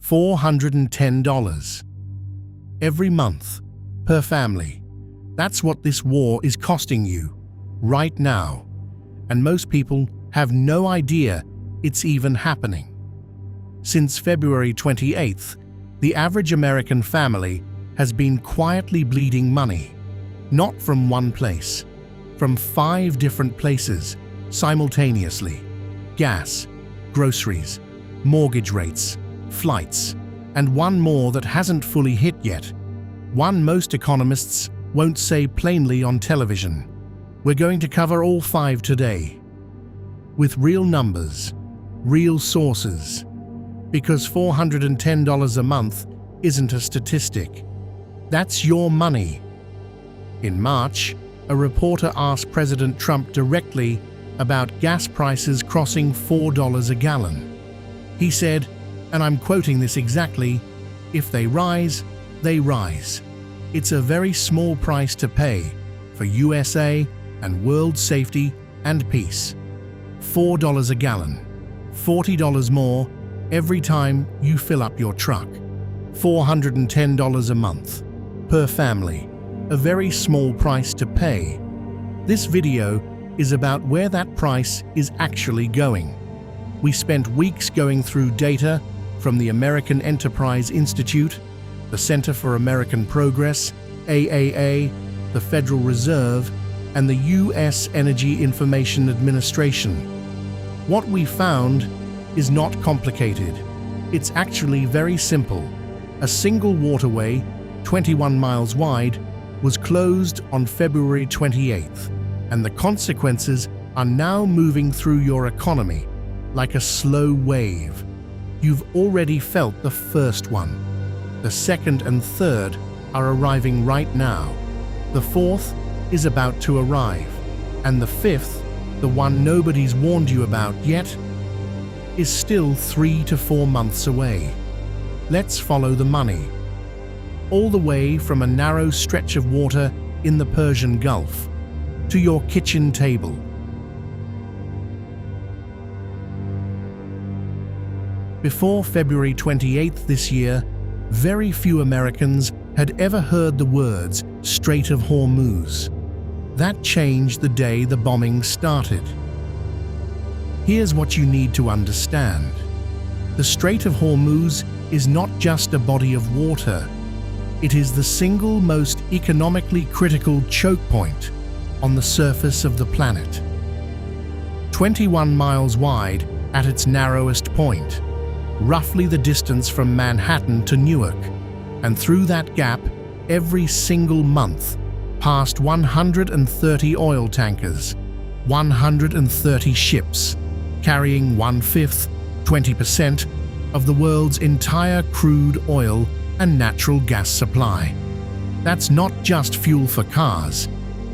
$410. Every month, per family. That's what this war is costing you, right now. And most people have no idea it's even happening. Since February 28th, the average American family has been quietly bleeding money, not from one place, from 5 different places simultaneously: gas, groceries, mortgage rates, flights, and one more that hasn't fully hit yet. One most economists won't say plainly on television. We're going to cover all 5 today, with real numbers, real sources, because $410 a month isn't a statistic. That's your money. In March, a reporter asked President Trump directly about gas prices crossing $4 a gallon. He said, and I'm quoting this exactly, "If they rise, they rise. It's a very small price to pay for USA and world safety and peace. $4 a gallon, $40 more every time you fill up your truck. $410 a month, per family. A very small price to pay." This video is about where that price is actually going. We spent weeks going through data from the American Enterprise Institute, the Center for American Progress, AAA, the Federal Reserve, and the U.S. Energy Information Administration. What we found is not complicated. It's actually very simple. A single waterway, 21 miles wide, was closed on February 28th, and the consequences are now moving through your economy like a slow wave. You've already felt the first one. The second and third are arriving right now. The fourth is about to arrive, and the fifth, the one nobody's warned you about yet, is still 3 to 4 months away. Let's follow the money, all the way from a narrow stretch of water in the Persian Gulf to your kitchen table. Before February 28th this year, very few Americans had ever heard the words Strait of Hormuz. That changed the day the bombing started. Here's what you need to understand. The Strait of Hormuz is not just a body of water. It is the single most economically critical choke point on the surface of the planet. 21 miles wide at its narrowest point, roughly the distance from Manhattan to Newark, and through that gap, every single month, past 130 oil tankers, 130 ships, carrying 1/5, 20% of the world's entire crude oil and natural gas supply. That's not just fuel for cars.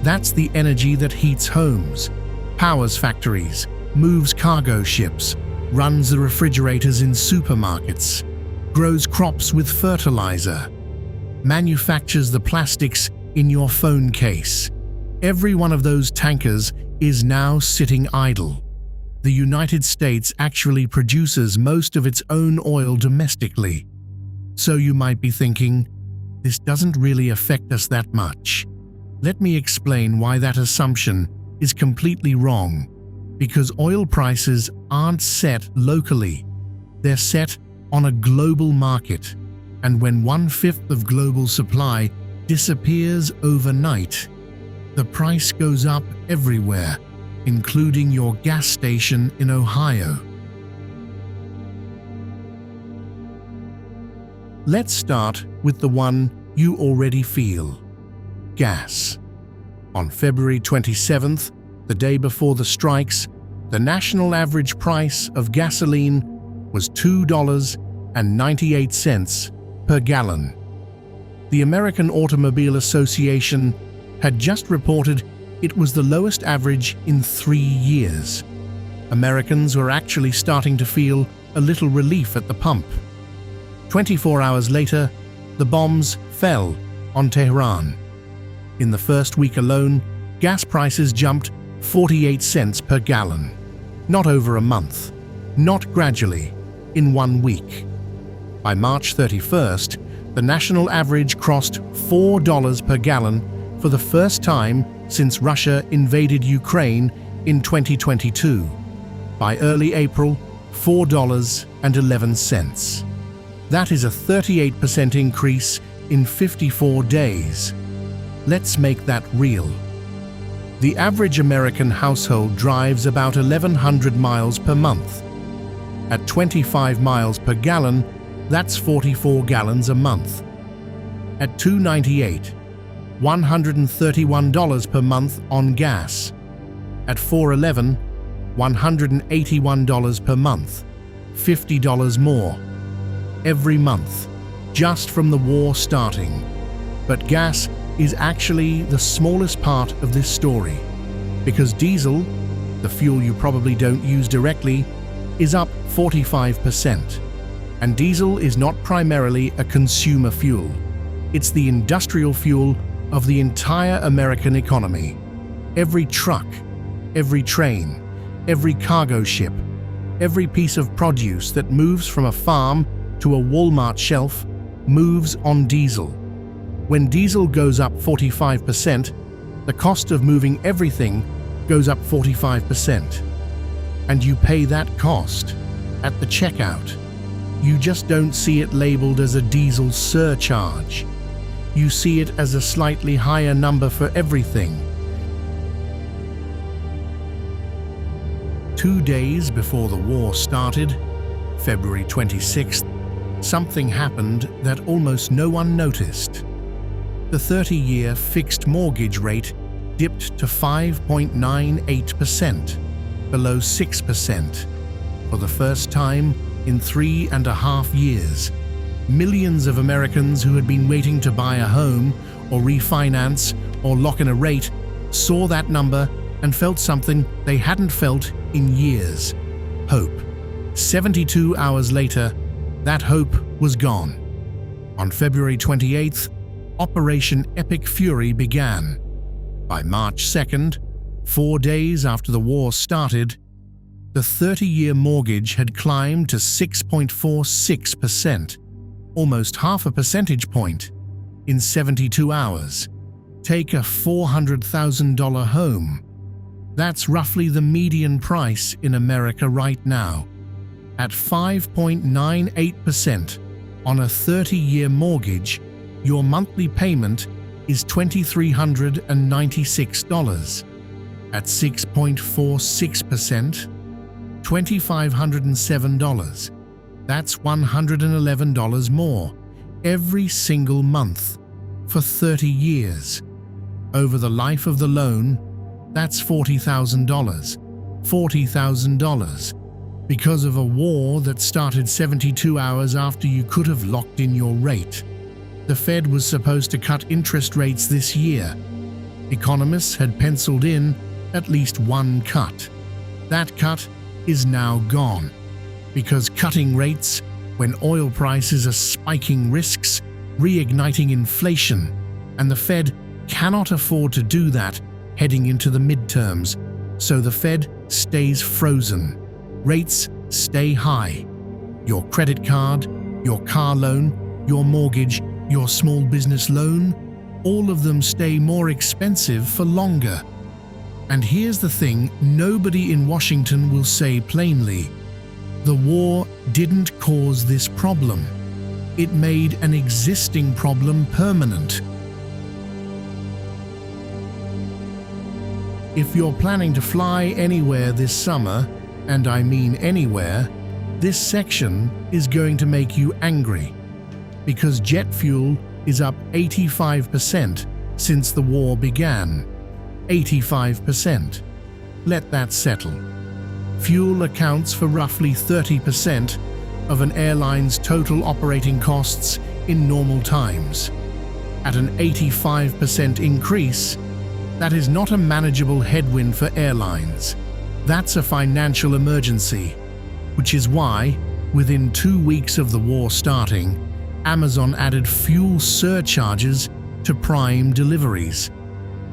That's the energy that heats homes, powers factories, moves cargo ships, runs the refrigerators in supermarkets, grows crops with fertilizer, manufactures the plastics in your phone case. Every one of those tankers is now sitting idle. The United States actually produces most of its own oil domestically. So you might be thinking, this doesn't really affect us that much. Let me explain why that assumption is completely wrong. Because oil prices aren't set locally. They're set on a global market. And when 1/5 of global supply disappears overnight, the price goes up everywhere, including your gas station in Ohio. Let's start with the one you already feel: gas. On February 27th, the day before the strikes, the national average price of gasoline was $2.98 per gallon. The American Automobile Association had just reported it was the lowest average in 3 years. Americans were actually starting to feel a little relief at the pump. 24 hours later, the bombs fell on Tehran. In the first week alone, gas prices jumped 48 cents per gallon. Not over a month, not gradually, in 1 week. By March 31st, the national average crossed $4 per gallon for the first time since Russia invaded Ukraine in 2022. By early April, $4.11. That is a 38% increase in 54 days. Let's make that real. The average American household drives about 1,100 miles per month. At 25 miles per gallon, that's 44 gallons a month. At $2.98, $131 per month on gas. At $4.11, $181 per month, $50 more. Every month, just from the war starting. But gas is actually the smallest part of this story, because diesel, the fuel you probably don't use directly, is up 45%. And diesel is not primarily a consumer fuel. It's the industrial fuel of the entire American economy. Every truck, every train, every cargo ship, every piece of produce that moves from a farm to a Walmart shelf moves on diesel. When diesel goes up 45%, the cost of moving everything goes up 45%. And you pay that cost at the checkout. You just don't see it labeled as a diesel surcharge. You see it as a slightly higher number for everything. 2 days before the war started, February 26th, something happened that almost no one noticed. The 30-year fixed mortgage rate dipped to 5.98%, below 6%. For the first time in 3.5 years, millions of Americans who had been waiting to buy a home or refinance or lock in a rate saw that number and felt something they hadn't felt in years: hope. 72 hours later, that hope was gone. On February 28th, Operation Epic Fury began. By March 2nd, 4 days after the war started, the 30-year mortgage had climbed to 6.46%, almost half a percentage point, in 72 hours. Take a $400,000 home. That's roughly the median price in America right now. At 5.98% on a 30-year mortgage, your monthly payment is $2,396. At 6.46%, $2,507. That's $111 more every single month for 30 years. Over the life of the loan, that's $40,000. $40,000. Because of a war that started 72 hours after you could have locked in your rate. The Fed was supposed to cut interest rates this year. Economists had penciled in at least one cut. That cut is now gone, because cutting rates when oil prices are spiking risks reigniting inflation, and the Fed cannot afford to do that heading into the midterms, so the Fed stays frozen. Rates stay high. Your credit card, your car loan, your mortgage, your small business loan, all of them stay more expensive for longer. And here's the thing nobody in Washington will say plainly: the war didn't cause this problem. It made an existing problem permanent. If you're planning to fly anywhere this summer, and I mean anywhere, this section is going to make you angry, because jet fuel is up 85% since the war began. 85%. Let that settle. Fuel accounts for roughly 30% of an airline's total operating costs in normal times. At an 85% increase, that is not a manageable headwind for airlines. That's a financial emergency, which is why, within 2 weeks of the war starting, Amazon added fuel surcharges to Prime deliveries.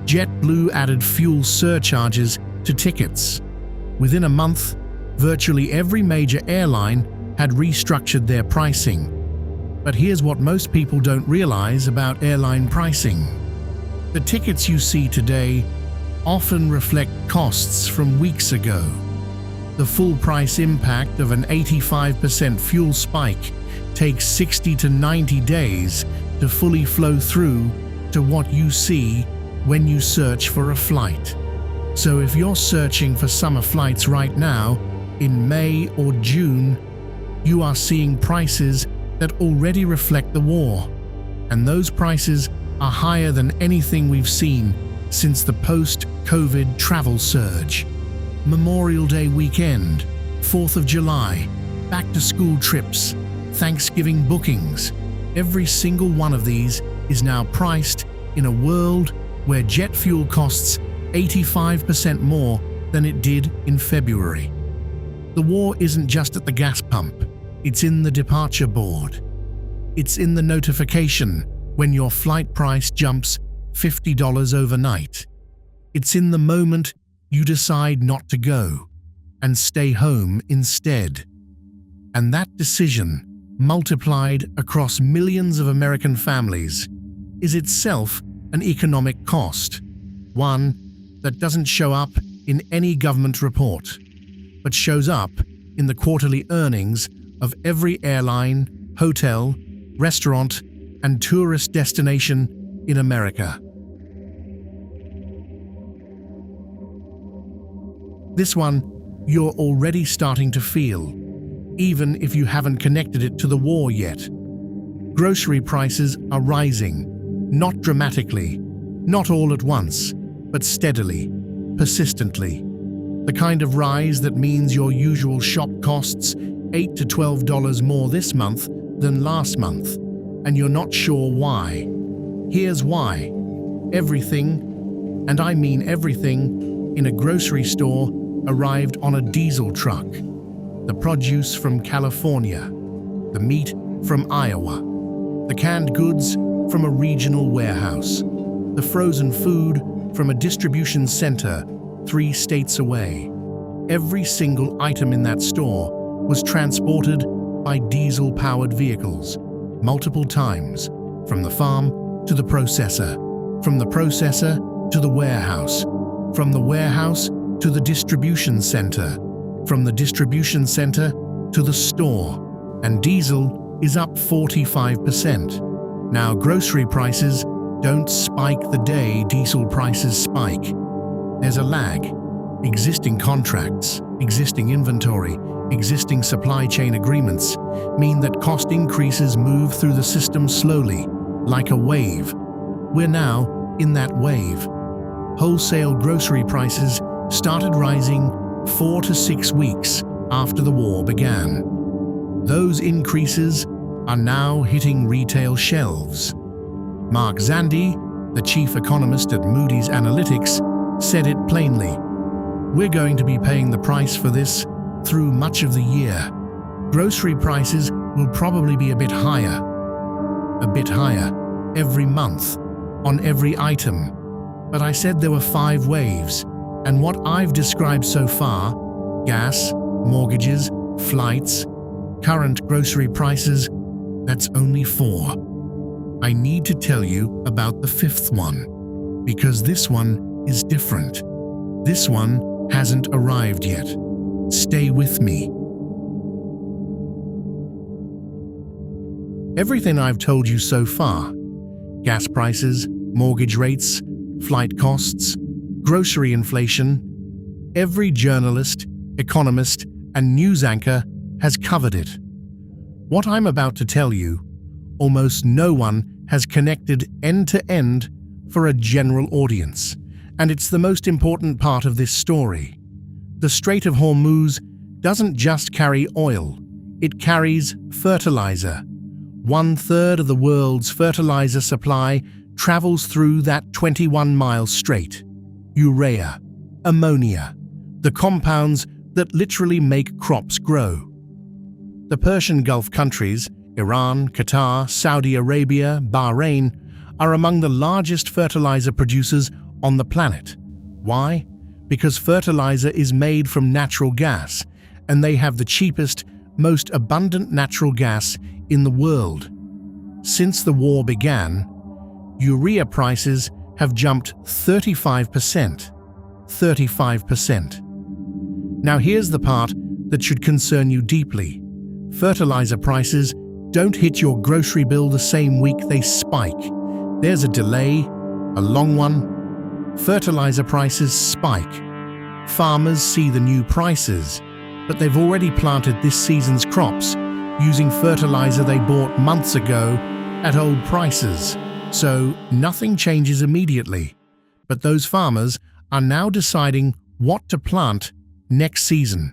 JetBlue added fuel surcharges to tickets. Within a month, virtually every major airline had restructured their pricing. But here's what most people don't realize about airline pricing. The tickets you see today often reflect costs from weeks ago. The full price impact of an 85% fuel spike takes 60 to 90 days to fully flow through to what you see when you search for a flight. So if you're searching for summer flights right now, in May or June, you are seeing prices that already reflect the war. And those prices are higher than anything we've seen since the post-COVID travel surge. Memorial Day weekend, 4th of July, back-to-school trips, Thanksgiving bookings. Every single one of these is now priced in a world where jet fuel costs 85% more than it did in February. The war isn't just at the gas pump, it's in the departure board. It's in the notification when your flight price jumps $50 overnight. It's in the moment you decide not to go and stay home instead. And that decision, multiplied across millions of American families, is itself an economic cost, one that doesn't show up in any government report, but shows up in the quarterly earnings of every airline, hotel, restaurant, and tourist destination in America. This one you're already starting to feel, even if you haven't connected it to the war yet. Grocery prices are rising, not dramatically, not all at once, but steadily, persistently. The kind of rise that means your usual shop costs $8 to $12 more this month than last month, and you're not sure why. Here's why. Everything, and I mean everything, in a grocery store arrived on a diesel truck. The produce from California, the meat from Iowa, the canned goods from a regional warehouse, the frozen food from a distribution center 3 states away. Every single item in that store was transported by diesel-powered vehicles, multiple times, from the farm to the processor, from the processor to the warehouse, from the warehouse to the distribution center, from the distribution center to the store, and diesel is up 45%. Now, grocery prices don't spike the day diesel prices spike. There's a lag. Existing contracts, existing inventory, existing supply chain agreements mean that cost increases move through the system slowly, like a wave. We're now in that wave. Wholesale grocery prices started rising 4 to 6 weeks after the war began. Those increases are now hitting retail shelves. Mark Zandi, the chief economist at Moody's Analytics, said it plainly. We're going to be paying the price for this through much of the year. Grocery prices will probably be a bit higher every month on every item. But I said there were 5 waves, and what I've described so far, gas, mortgages, flights, current grocery prices, that's only 4. I need to tell you about the 5th one, because this one is different. This one hasn't arrived yet. Stay with me. Everything I've told you so far, gas prices, mortgage rates, flight costs, grocery inflation, every journalist, economist, and news anchor has covered it. What I'm about to tell you, almost no one has connected end to end for a general audience, and it's the most important part of this story. The Strait of Hormuz doesn't just carry oil, it carries fertilizer. 1/3 of the world's fertilizer supply travels through that 21-mile strait. Urea, ammonia, the compounds that literally make crops grow. The Persian Gulf countries, Iran, Qatar, Saudi Arabia, Bahrain, are among the largest fertilizer producers on the planet. Why? Because fertilizer is made from natural gas, and they have the cheapest, most abundant natural gas in the world. Since the war began, urea prices have jumped 35%. 35%. Now here's the part that should concern you deeply. Fertilizer prices don't hit your grocery bill the same week they spike. There's a delay, a long one. Fertilizer prices spike. Farmers see the new prices, but they've already planted this season's crops using fertilizer they bought months ago at old prices. So nothing changes immediately. But those farmers are now deciding what to plant next season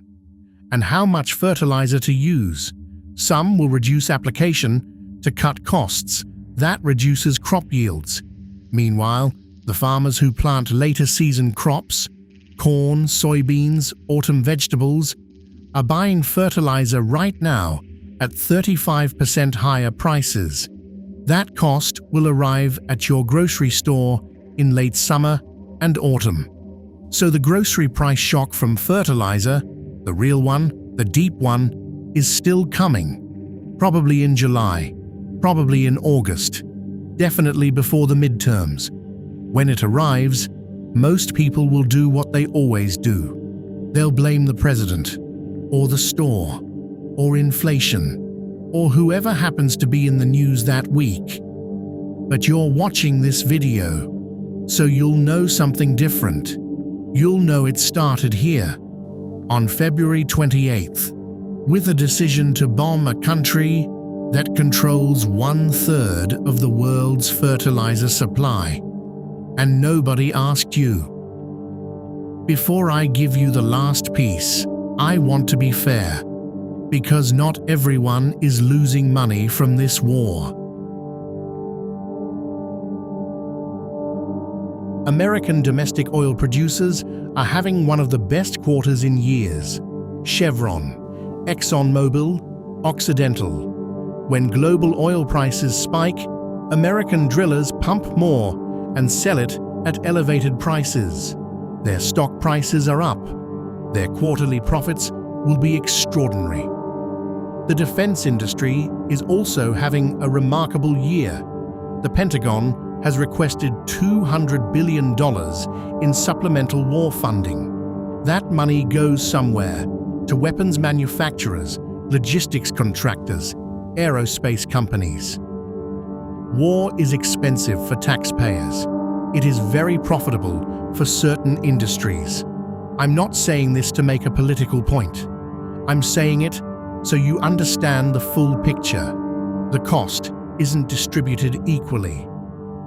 and how much fertilizer to use. Some will reduce application to cut costs. That reduces crop yields. Meanwhile, the farmers who plant later season crops, corn, soybeans, autumn vegetables, are buying fertilizer right now at 35% higher prices. That cost will arrive at your grocery store in late summer and autumn. So the grocery price shock from fertilizer, the real one, the deep one, is still coming. Probably in July, probably in August, definitely before the midterms. When it arrives, most people will do what they always do. They'll blame the president, or the store, or inflation, or whoever happens to be in the news that week. But you're watching this video, so you'll know something different. You'll know it started here, on February 28th, with a decision to bomb a country that controls 1/3 of the world's fertilizer supply. And nobody asked you. Before I give you the last piece, I want to be fair, because not everyone is losing money from this war. American domestic oil producers are having one of the best quarters in years. Chevron, ExxonMobil, Occidental. When global oil prices spike, American drillers pump more and sell it at elevated prices. Their stock prices are up. Their quarterly profits will be extraordinary. The defense industry is also having a remarkable year. The Pentagon has requested $200 billion in supplemental war funding. That money goes somewhere to weapons manufacturers, logistics contractors, aerospace companies. War is expensive for taxpayers. It is very profitable for certain industries. I'm not saying this to make a political point. I'm saying it so you understand the full picture. The cost isn't distributed equally.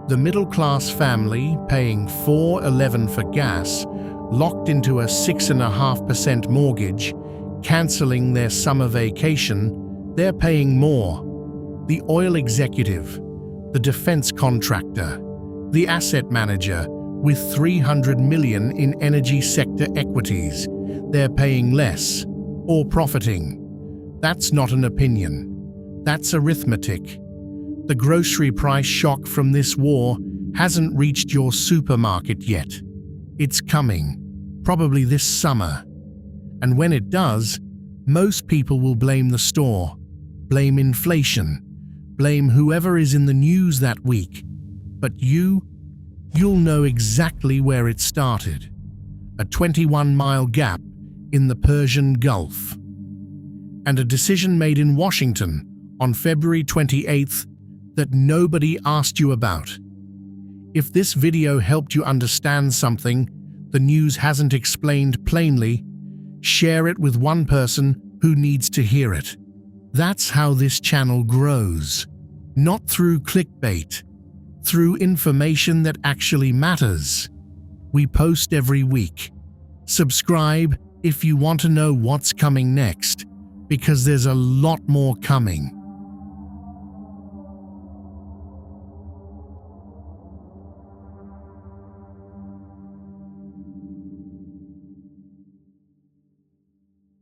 The middle-class family paying $4.11 for gas, locked into a 6.5% mortgage, cancelling their summer vacation, they're paying more. The oil executive, the defense contractor, the asset manager with $300 million in energy sector equities, they're paying less or profiting. That's not an opinion. That's arithmetic. The grocery price shock from this war hasn't reached your supermarket yet. It's coming, probably this summer. And when it does, most people will blame the store, blame inflation, blame whoever is in the news that week. But you'll know exactly where it started. A 21-mile gap in the Persian Gulf. And a decision made in Washington on February 28th that nobody asked you about. If this video helped you understand something the news hasn't explained plainly, share it with one person who needs to hear it. That's how this channel grows. Not through clickbait, through information that actually matters. We post every week. Subscribe if you want to know what's coming next, because there's a lot more coming.